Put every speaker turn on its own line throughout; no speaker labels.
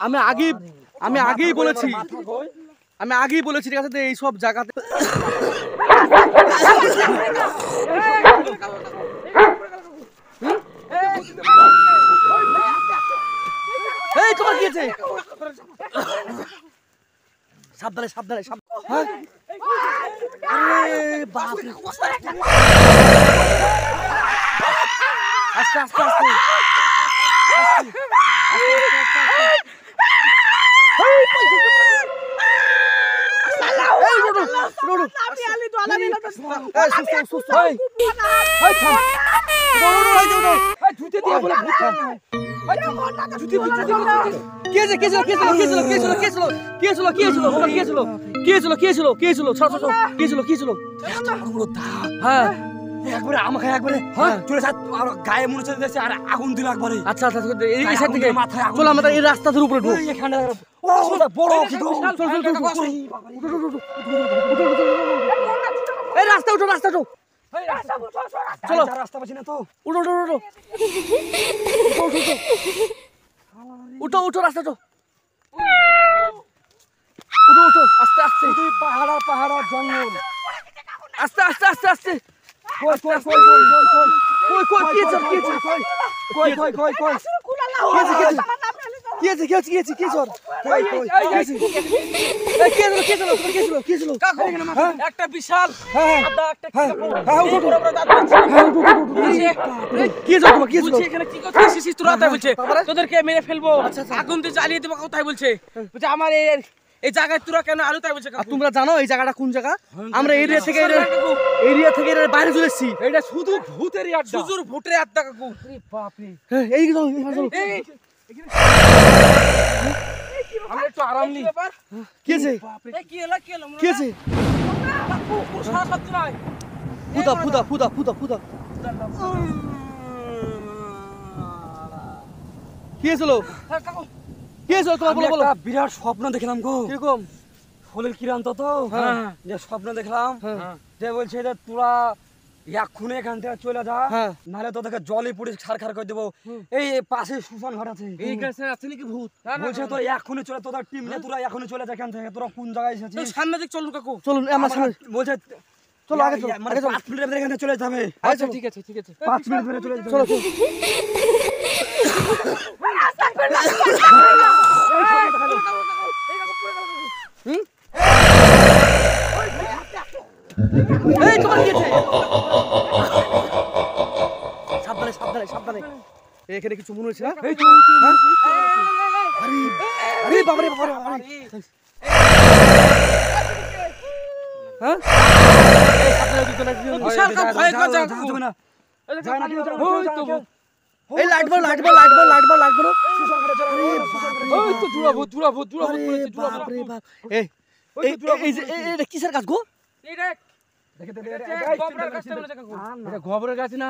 আমি আগেই বলেছি ঠিক আছে এই সব জায়গাতে এই তোমার কি আছে সাবধানে হ্যাঁ আরে বাপ রে আস্তে হ্যাঁ একবারে আমাকে একবারে চলে যা গায়ে মনে চলে যাচ্ছে আর আগুন দিল একবারে আচ্ছা এই সাইড থেকে চলো আমরা এই রাস্তা ধরে উপরে ঢোক এখানে বড় এই রাস্তা উঠো চলো রাস্তা পাচ্ছি না তো উঠো রাস্তা উঠো আস্তে তুই পাহাড় জঙ্গল আস্তে একটা বিশাল তোদেরকে মেরে ফেলবো আগুন দিয়ে জ্বালিয়ে দেবো কোথায় বলছে আমার এই জায়গায় তোরা কেন আলু তাই বলছে তোমরা জানো এই জায়গাটা কোন জায়গা আমরা এরিয়া থেকে বাইরে চলে এসেছি এটা শুধু ভূতের আড্ডা ভূতের আড্ডা কাকু বাপ রে এই আমরা একটু আরাম নি কি আছে কি আছে ফুদা কি হয়েছিল তোমার একটা বিরাট স্বপ্ন দেখলাম গো কিরকম ফলের কিরান্ত তো যে স্বপ্ন দেখলাম যে বলছে যে তোরা এক্ষুনি এখান থেকে চলে যা নাহলে তোদেরকে জলে পুড়ে ছারখার করে দেবো এই পাশে শ্মশান ঘাট আছে এই কাছে আছে নাকি ভূত বলছে তোরা এক্ষুনি চলে তোদের টিম নিয়ে তোরা এখনই চলে যা এখান থেকে তোরা কোন জায়গায় এসেছিস সামনে দিক চলুন কাকু চলুন আমার সামনে বলছে চলো আগে চলো মানে 5 মিনিটের মধ্যে এখানে চলে যাবে আচ্ছা ঠিক আছে 5 মিনিট ধরে চলে চলো এই তোমার কি আছে সাবধানে এখানে কিছু মনে হচ্ছে না এই তো আরে বাবারে হ্যাঁ এই সাবধানে দিতে না বিশাল কাপ ভয় কর যাবে না ওই তো এই লাইট বল ওই তো জুড়াবো বলেছে বাপ রে বাপ এই এটা কিসের গাছ গো এটা গোবরের গাছ না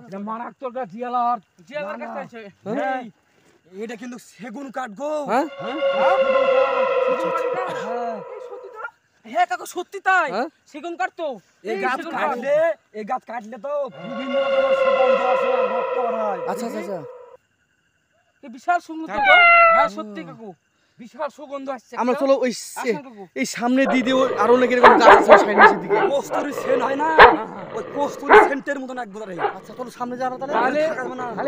এটা মারাত্মক গাছ জিয়ালার গাছ আছে এটা কিন্তু সেগুন কাঠ গো হ্যাঁ কাকু সত্যি তাই সেগুন কাঠ তো এই গাছ কাটলে তো বিভিন্ন রকমের সুগন্ধ আসে রক্ত হয় আচ্ছা এই বিশাল সুগন্ধ তো হ্যাঁ সত্যি কাকু বিশাল সুগন্ধ আসছে আমরা চলো ওই এই সামনে দিয়ে আরো অনেক এরকম গাছ আছে সাইডের দিকে কস্তুরি সেন্ট হয় না ওই কস্তুরি সেন্টের মতন একবার আচ্ছা চলো সামনে যাবো তাহলে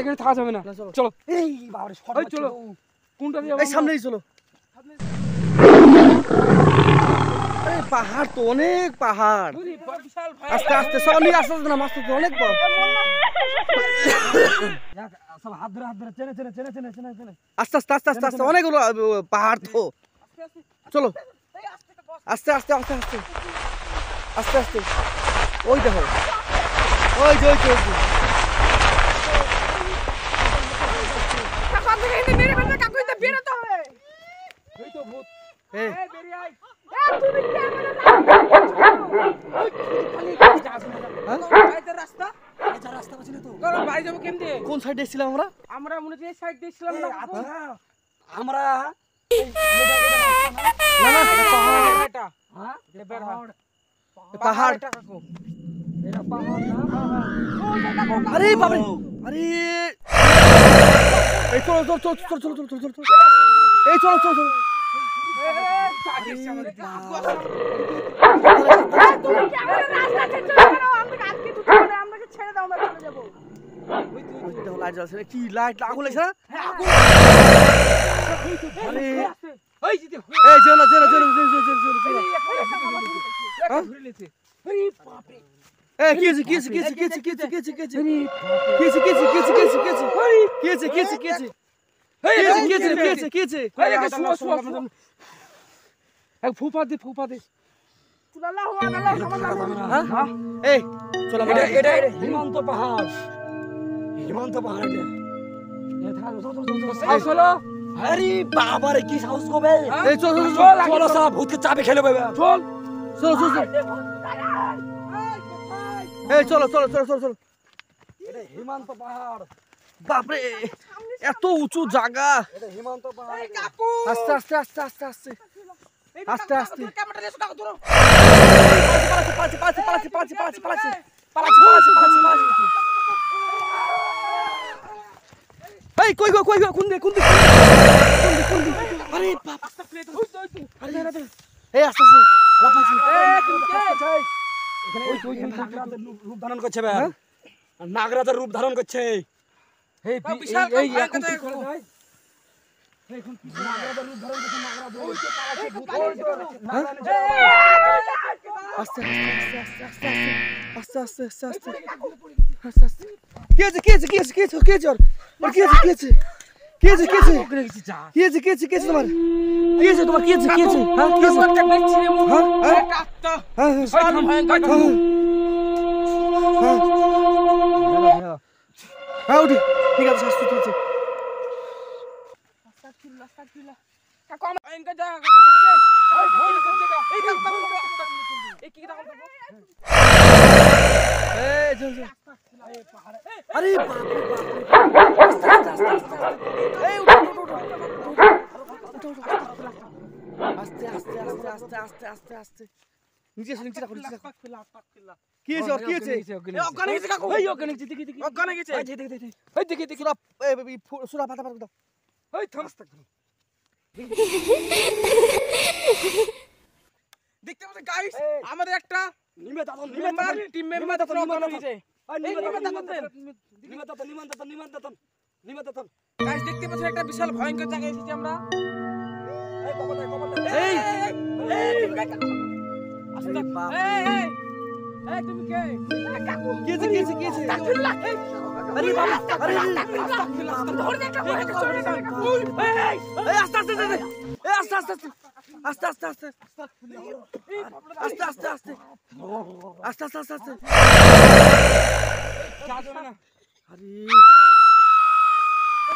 এখানে থাকা যাবে না চলো এই বাবারে সবাই চলো কোনটা দিয়ে এই সামনেই চলো এই পাহাড় তো অনেক পাহাড় আস্তে সব নিয়ে আসতে না মাস্ত তো অনেক বড় সব হাত ধরে চেনে আস্তে অনেকগুলো পাহাড় তো চলো আস্তে ওই দেখো ওই যে কোন সাইডে এসেছিলাম আমরা মনে হচ্ছে এই সাইড দিয়ে ছিলাম না আমরা পাহাড় আরে বাবা আরে
এই চলো চলো চলো চলো চলো চলো চলো চলো এই চলো চলো চলো লাইট জ্বলছে কি লাইট আগুন লাগছে না আরে এই যে না চলো চলো এই কি আছে কি আছে কি আছে কি আছে কি আছে কি আছে কি আছে কি আছে কি আছে কি আছে কি আছে কি আছে কি আছে কি আছে কি আছে
এক ফুফা দে
এই চলো
এটা হিমান্ত পাহাড় এটা চলো
আরে বাবা রে কি সাহস কবে
এই চলো
চলো সব ভূতকে চাবি খেলে বাবা
চল
চলো চলো এই চলো চলো চলো চলো চলো
এটা হিমান্ত পাহাড়
বাপরে এত উঁচু জায়গা
এটা হিমান্ত পাহাড়
আস্তে আস্তে আস্তে আস্তে আস্তে আস্তে আস্তে
ক্যামেরা দিয়ে কাগজ ধরো
পালাচ্ছে পালাচ্ছে পালাচ্ছে পালাচ্ছে পালাচ্ছে পালাচ্ছে এই কই গো কোন দে আরে বাপ আরে এই আস্তে আস্তে লাফাচ্ছি
এখানে নাগরাজের রূপ ধারণ করছে ভাই নাগরাজের রূপ ধারণ করছে
এই বিশাল এই এখন কি করা যায়
এখন নাগরাজের রূপ ধারণ করছে নাগরাজ
আস্তে আস্তে কি আছে তোমার কি আছে তোমার কি আছে হ্যাঁ কি আছে
একটা বেচছি রে মুখ
হ্যাঁ
একটা আত্মা
হ্যাঁ
শয়তান ভয়ঙ্কর
হ্যাঁ উঠি ঠিক আছে শাস্তি আছে
আস্তাগফিরুল্লাহ কাকু আমার ভয়ঙ্কর জায়গা কাকু দেখছে এই ভয়ঙ্কর জায়গা এই কাকু এই কি কথা বলবো
এই চল আরে বাপ এই আস্তে আস্তে নিচে রাখো
আস্তাগফিরুল্লাহ
কি আছে কি আছে
ওখানে গেছে কাকু এই ওখানে গেছে দেখি ওখানে গেছে এই দেখি
সুরা পাতা দাও
ওই থাম দেখতে পাচ্ছেন গাইস আমাদের একটা টিম মেম্বার গাইস দেখতে পাচ্ছেন একটা বিশাল ভয়ঙ্কর জায়গায় এসেছি আমরা এই এই তুমি কে কাকু
কি আছে আরে বাবা আরে
ধরে দে কাকু
আস্তে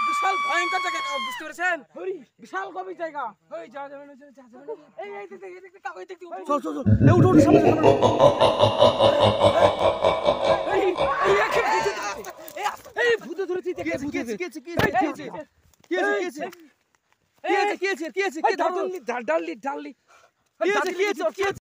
বিশাল ভয়ঙ্কর জায়গা কাকু বুঝতে পেরেছেন বিশাল গভীর জায়গা ওই যা যাবে না এই দেখতে কাকু দেখতে
চল এই উঠো সামনে
এই ভূত ধরেছি
কি আছে
ডাললি